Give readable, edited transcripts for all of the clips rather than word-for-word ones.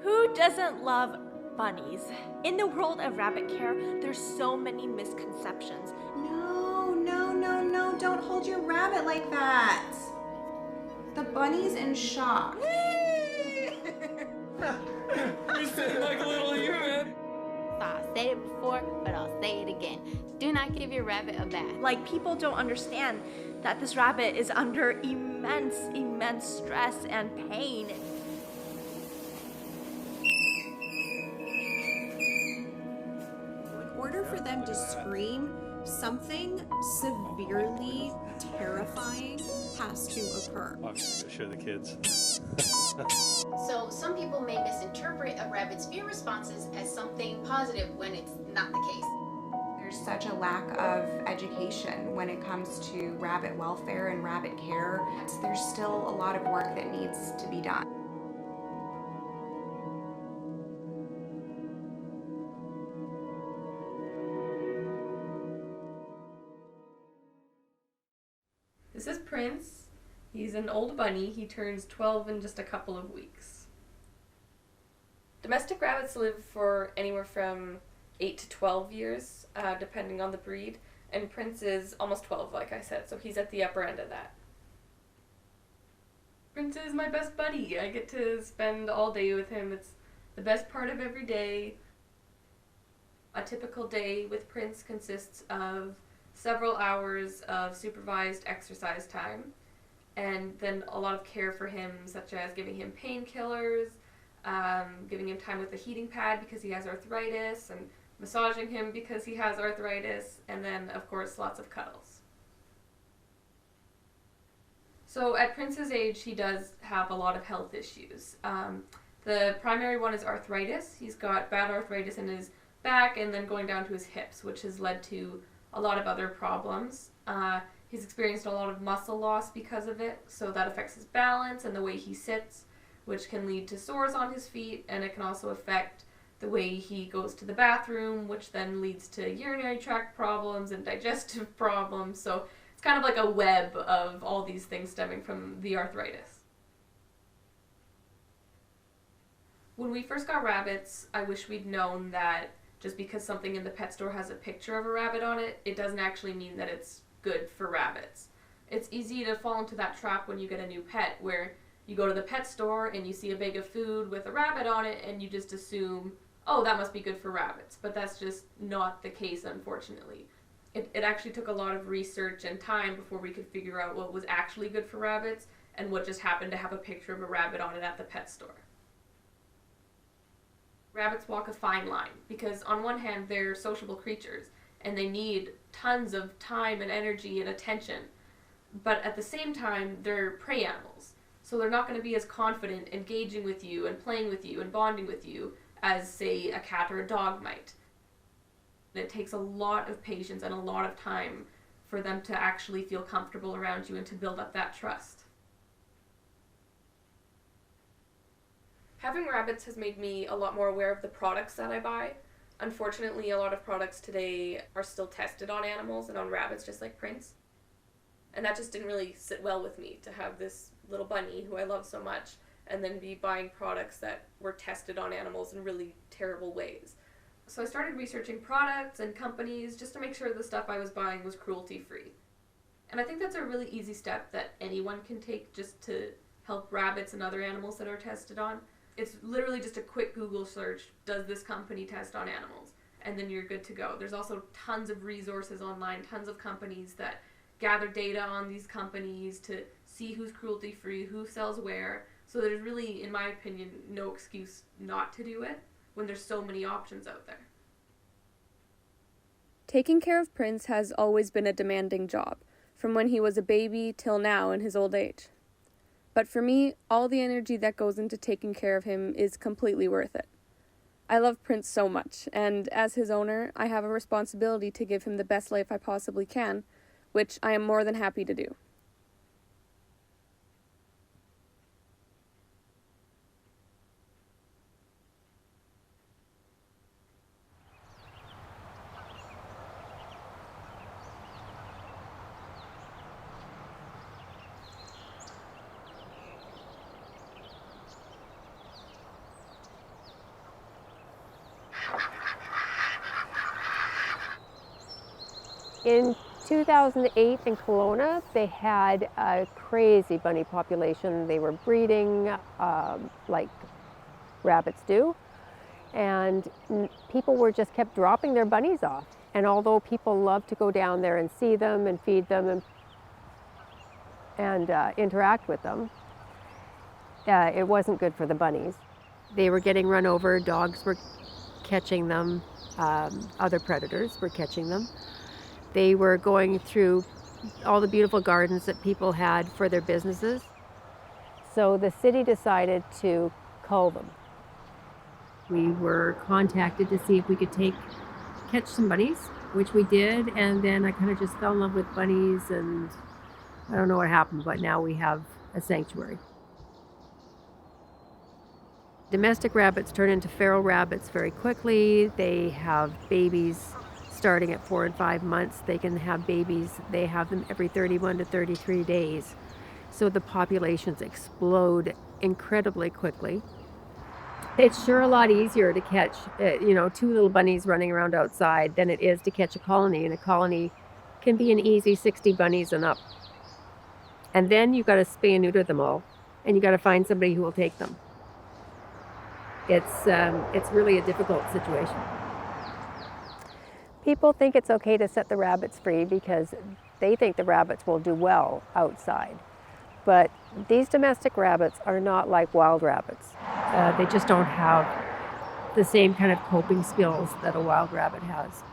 Who doesn't love bunnies? In the world of rabbit care, there's so many misconceptions. No, don't hold your rabbit like that. The bunny's in shock. You're sitting like a little human. I've said it before, but I'll say it again. Do not give your rabbit a bath. Like, people don't understand that this rabbit is under immense stress and pain. In order for them to scream, something severely terrifying has to occur. Obviously, show the kids. So some people may misinterpret a rabbit's fear responses as something positive when it's not the case. There's such a lack of education when it comes to rabbit welfare and rabbit care. There's still a lot of work that needs to be done. This is Prince. He's an old bunny. He turns 12 in just a couple of weeks. Domestic rabbits live for anywhere from 8 to 12 years, depending on the breed. And Prince is almost 12, like I said, so he's at the upper end of that. Prince is my best buddy. I get to spend all day with him. It's the best part of every day. A typical day with Prince consists of several hours of supervised exercise time, and then a lot of care for him, such as giving him painkillers, giving him time with a heating pad because he has arthritis, and massaging him because he has arthritis, and then, of course, lots of cuddles. So at Prince's age, he does have a lot of health issues. The primary one is arthritis. He's got bad arthritis in his back and then going down to his hips, which has led to a lot of other problems. He's experienced a lot of muscle loss because of it, so that affects his balance and the way he sits, which can lead to sores on his feet, and it can also affect the way he goes to the bathroom, which then leads to urinary tract problems and digestive problems. So it's kind of like a web of all these things stemming from the arthritis. When we first got rabbits, I wish we'd known that just because something in the pet store has a picture of a rabbit on it, it doesn't actually mean that it's good for rabbits. It's easy to fall into that trap when you get a new pet, where you go to the pet store and you see a bag of food with a rabbit on it and you just assume, oh, that must be good for rabbits. But that's just not the case, unfortunately. It actually took a lot of research and time before we could figure out what was actually good for rabbits and what just happened to have a picture of a rabbit on it at the pet store. Rabbits walk a fine line because on one hand they're sociable creatures and they need tons of time and energy and attention, but at the same time they're prey animals, so they're not going to be as confident engaging with you and playing with you and bonding with you as, say, a cat or a dog might. It takes a lot of patience and a lot of time for them to actually feel comfortable around you and to build up that trust. Having rabbits has made me a lot more aware of the products that I buy. Unfortunately, a lot of products today are still tested on animals and on rabbits, just like Prince. And that just didn't really sit well with me, to have this little bunny who I love so much and then be buying products that were tested on animals in really terrible ways. So I started researching products and companies just to make sure the stuff I was buying was cruelty-free. And I think that's a really easy step that anyone can take just to help rabbits and other animals that are tested on. It's literally just a quick Google search, does this company test on animals? And then you're good to go. There's also tons of resources online, tons of companies that gather data on these companies to see who's cruelty-free, who sells where. So there's really, in my opinion, no excuse not to do it when there's so many options out there. Taking care of Prince has always been a demanding job, from when he was a baby till now in his old age. But for me, all the energy that goes into taking care of him is completely worth it. I love Prince so much, and as his owner, I have a responsibility to give him the best life I possibly can, which I am more than happy to do. In 2008 in Kelowna, they had a crazy bunny population. They were breeding like rabbits do, and people were just kept dropping their bunnies off. And although people love to go down there and see them and feed them and interact with them, it wasn't good for the bunnies. They were getting run over, dogs were catching them, other predators were catching them. They were going through all the beautiful gardens that people had for their businesses. So the city decided to cull them. We were contacted to see if we could catch some bunnies, which we did, and then I kind of just fell in love with bunnies, and I don't know what happened, but now we have a sanctuary. Domestic rabbits turn into feral rabbits very quickly. They have babies starting at 4 and 5 months. They can have babies, they have them every 31 to 33 days. So the populations explode incredibly quickly. It's sure a lot easier to catch, 2 little bunnies running around outside than it is to catch a colony. And a colony can be an easy 60 bunnies and up. And then you've got to spay and neuter them all, and you got to find somebody who will take them. It's really a difficult situation. People think it's okay to set the rabbits free because they think the rabbits will do well outside. But these domestic rabbits are not like wild rabbits. They just don't have the same kind of coping skills that a wild rabbit has.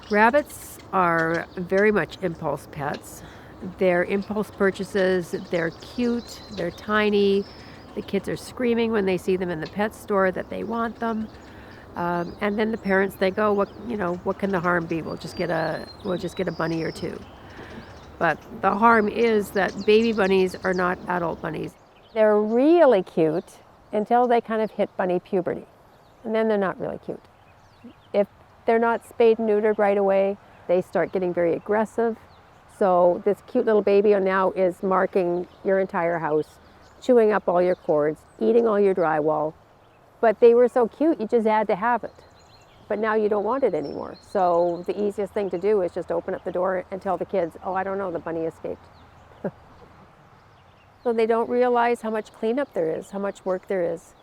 Rabbits are very much impulse pets. They're impulse purchases, they're cute, they're tiny. The kids are screaming when they see them in the pet store that they want them. And then the parents, they go, what can the harm be? We'll just get a bunny or 2. But the harm is that baby bunnies are not adult bunnies. They're really cute until they kind of hit bunny puberty. And then they're not really cute. If they're not spayed and neutered right away, they start getting very aggressive. So this cute little baby now is marking your entire house, chewing up all your cords, eating all your drywall. But they were so cute, you just had to have it. But now you don't want it anymore. So the easiest thing to do is just open up the door and tell the kids, oh, I don't know, the bunny escaped. So they don't realize how much cleanup there is, how much work there is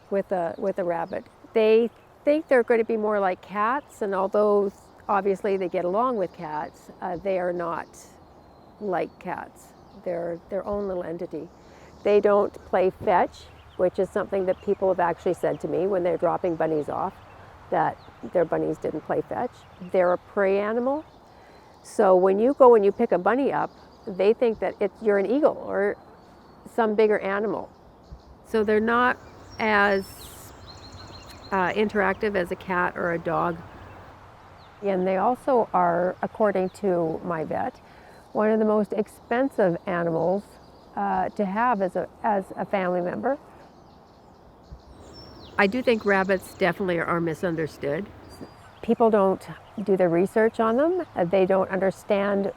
with a rabbit. They think they're going to be more like cats, and although obviously they get along with cats, they are not like cats. They're their own little entity. They don't play fetch, which is something that people have actually said to me when they're dropping bunnies off, that their bunnies didn't play fetch. They're a prey animal. So when you go and you pick a bunny up, they think that you're an eagle or some bigger animal. So they're not as interactive as a cat or a dog. And they also are, according to my vet, one of the most expensive animals to have as a family member. I do think rabbits definitely are misunderstood. People don't do their research on them. They don't understand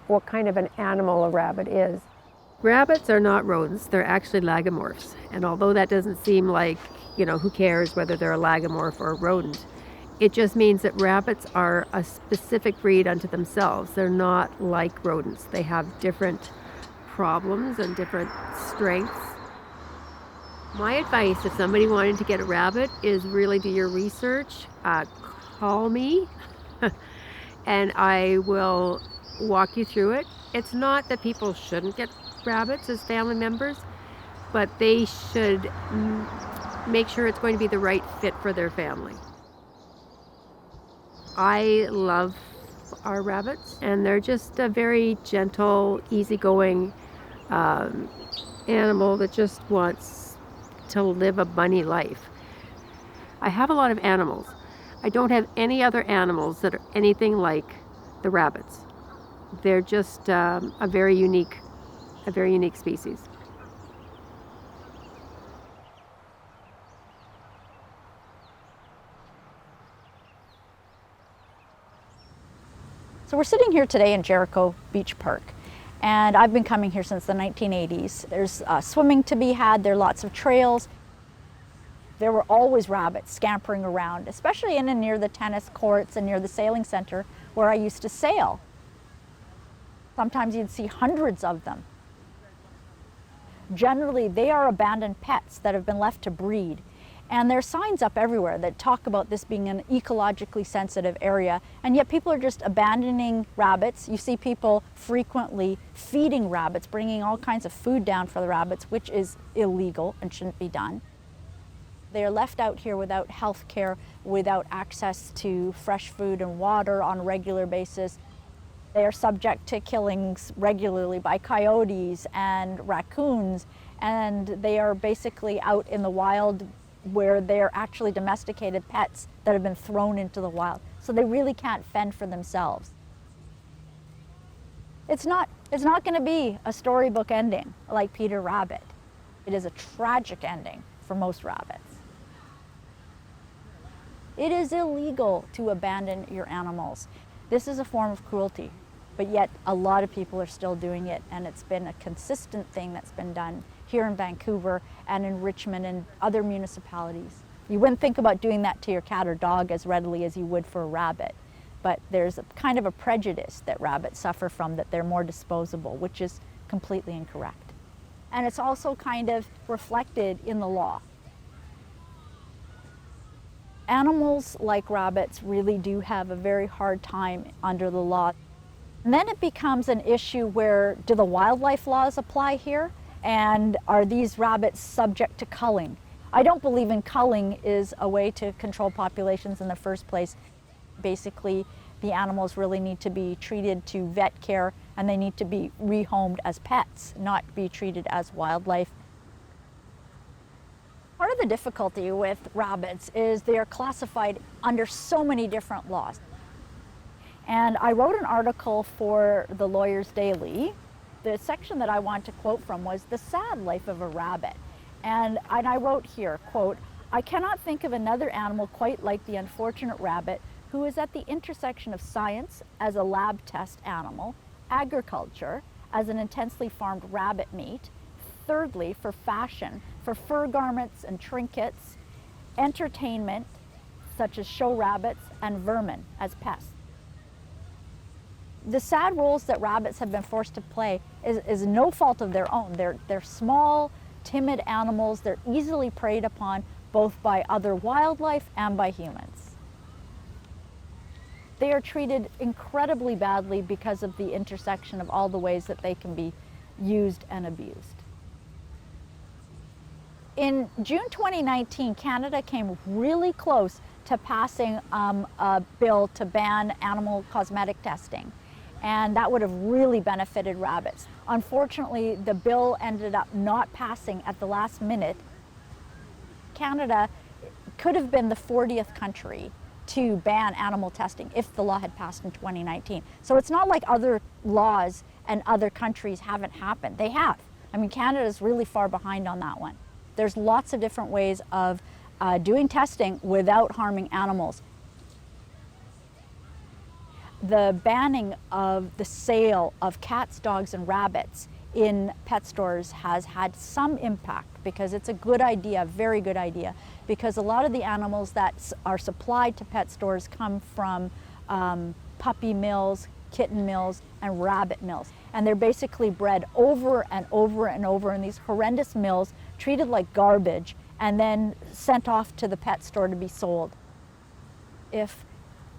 what kind of an animal a rabbit is. Rabbits are not rodents, they're actually lagomorphs. And although that doesn't seem like, who cares whether they're a lagomorph or a rodent, it just means that rabbits are a specific breed unto themselves. They're not like rodents. They have different problems and different strengths. My advice, if somebody wanted to get a rabbit, is really do your research, call me, and I will walk you through it. It's not that people shouldn't get rabbits as family members, but they should make sure it's going to be the right fit for their family. I love our rabbits, and they're just a very gentle, easygoing animal that just wants to live a bunny life. I have a lot of animals. I don't have any other animals that are anything like the rabbits. They're just a very unique species. So we're sitting here today in Jericho Beach Park, and I've been coming here since the 1980s. There's swimming to be had, there are lots of trails. There were always rabbits scampering around, especially in and near the tennis courts and near the sailing center where I used to sail. Sometimes you'd see hundreds of them. Generally, they are abandoned pets that have been left to breed. And there are signs up everywhere that talk about this being an ecologically sensitive area, and yet people are just abandoning rabbits. You see people frequently feeding rabbits, bringing all kinds of food down for the rabbits, which is illegal and shouldn't be done. They are left out here without health care, without access to fresh food and water on a regular basis. They are subject to killings regularly by coyotes and raccoons, and they are basically out in the wild where they're actually domesticated pets that have been thrown into the wild. So they really can't fend for themselves. It's not going to be a storybook ending like Peter Rabbit. It is a tragic ending for most rabbits. It is illegal to abandon your animals. This is a form of cruelty, but yet a lot of people are still doing it, and it's been a consistent thing that's been done here in Vancouver and in Richmond and other municipalities. You wouldn't think about doing that to your cat or dog as readily as you would for a rabbit, but there's a kind of a prejudice that rabbits suffer from, that they're more disposable, which is completely incorrect. And it's also kind of reflected in the law. Animals like rabbits really do have a very hard time under the law. And then it becomes an issue where, do the wildlife laws apply here? And are these rabbits subject to culling? I don't believe in culling is a way to control populations in the first place. Basically, the animals really need to be treated to vet care, and they need to be rehomed as pets, not be treated as wildlife. Part of the difficulty with rabbits is they are classified under so many different laws. And I wrote an article for the Lawyer's Daily. The section that I want to quote from was The Sad Life of a Rabbit. And I wrote here, quote, "I cannot think of another animal quite like the unfortunate rabbit who is at the intersection of science as a lab test animal, agriculture as an intensely farmed rabbit meat, thirdly for fashion, for fur garments and trinkets, entertainment such as show rabbits, and vermin as pests." The sad roles that rabbits have been forced to play is no fault of their own. They're small, timid animals. They're easily preyed upon both by other wildlife and by humans. They are treated incredibly badly because of the intersection of all the ways that they can be used and abused. In June 2019, Canada came really close to passing a bill to ban animal cosmetic testing. And that would have really benefited rabbits. Unfortunately, the bill ended up not passing at the last minute. Canada could have been the 40th country to ban animal testing if the law had passed in 2019. So it's not like other laws and other countries haven't happened. They have. I mean, Canada is really far behind on that one. There's lots of different ways of doing testing without harming animals. The banning of the sale of cats, dogs, and rabbits in pet stores has had some impact, because it's a good idea, a very good idea, because a lot of the animals that are supplied to pet stores come from puppy mills, kitten mills, and rabbit mills. And they're basically bred over and over and over in these horrendous mills, treated like garbage, and then sent off to the pet store to be sold. If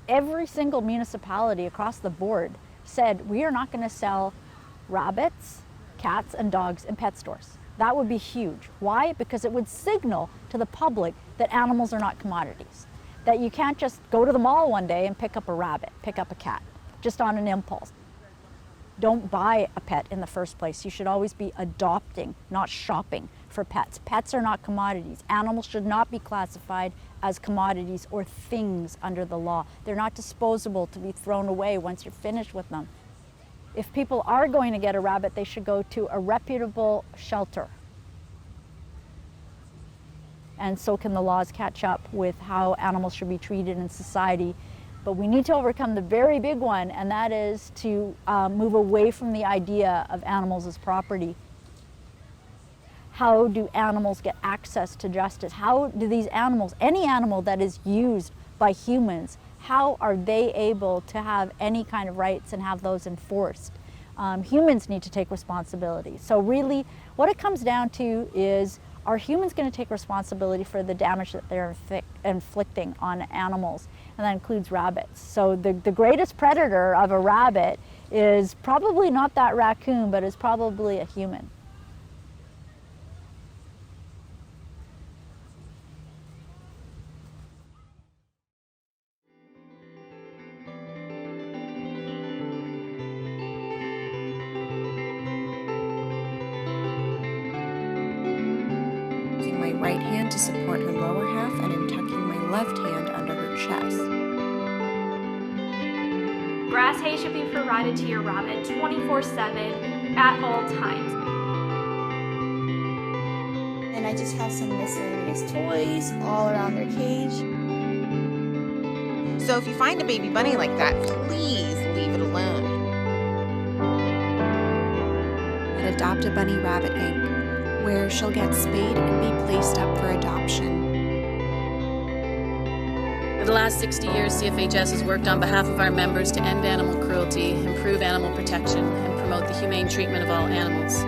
every single municipality across the board said, we are not going to sell rabbits, cats, and dogs in pet stores, that would be huge. Why? Because it would signal to the public that animals are not commodities. That you can't just go to the mall one day and pick up a rabbit, pick up a cat, just on an impulse. Don't buy a pet in the first place. You should always be adopting, not shopping for pets. Pets are not commodities. Animals should not be classified as commodities or things under the law. They're not disposable to be thrown away once you're finished with them. If people are going to get a rabbit, they should go to a reputable shelter. And so can the laws catch up with how animals should be treated in society. But we need to overcome the very big one, and that is to move away from the idea of animals as property. How do animals get access to justice? How do these animals, any animal that is used by humans, how are they able to have any kind of rights and have those enforced? Humans need to take responsibility. So really, what it comes down to is, are humans going to take responsibility for the damage that they're inflicting on animals? And that includes rabbits. So the greatest predator of a rabbit is probably not that raccoon, but is probably a human. Using my right hand to support her lower half and in tucking my left hand under her chest. Grass hay should be provided to your rabbit 24/7 at all times. And I just have some miscellaneous toys all around their cage. So if you find a baby bunny like that, please leave it alone. At Adopt a Bunny Rabbit Inc., where she'll get spayed and be placed up for adoption. For the last 60 years, CFHS has worked on behalf of our members to end animal cruelty, improve animal protection, and promote the humane treatment of all animals.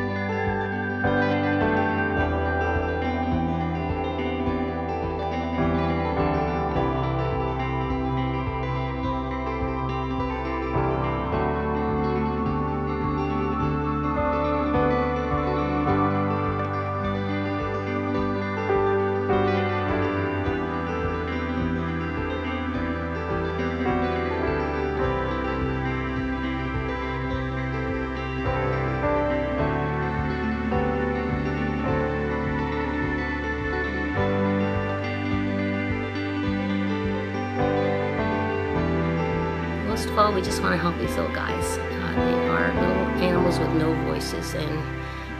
Most of all, we just want to help these little guys. They are little animals with no voices, and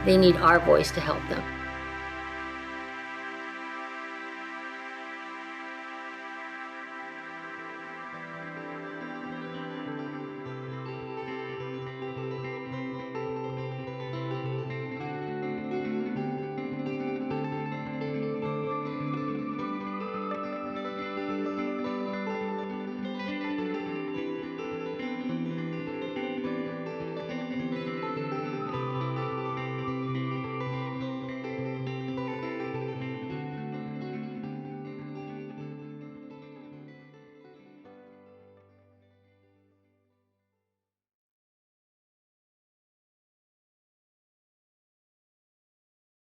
they need our voice to help them.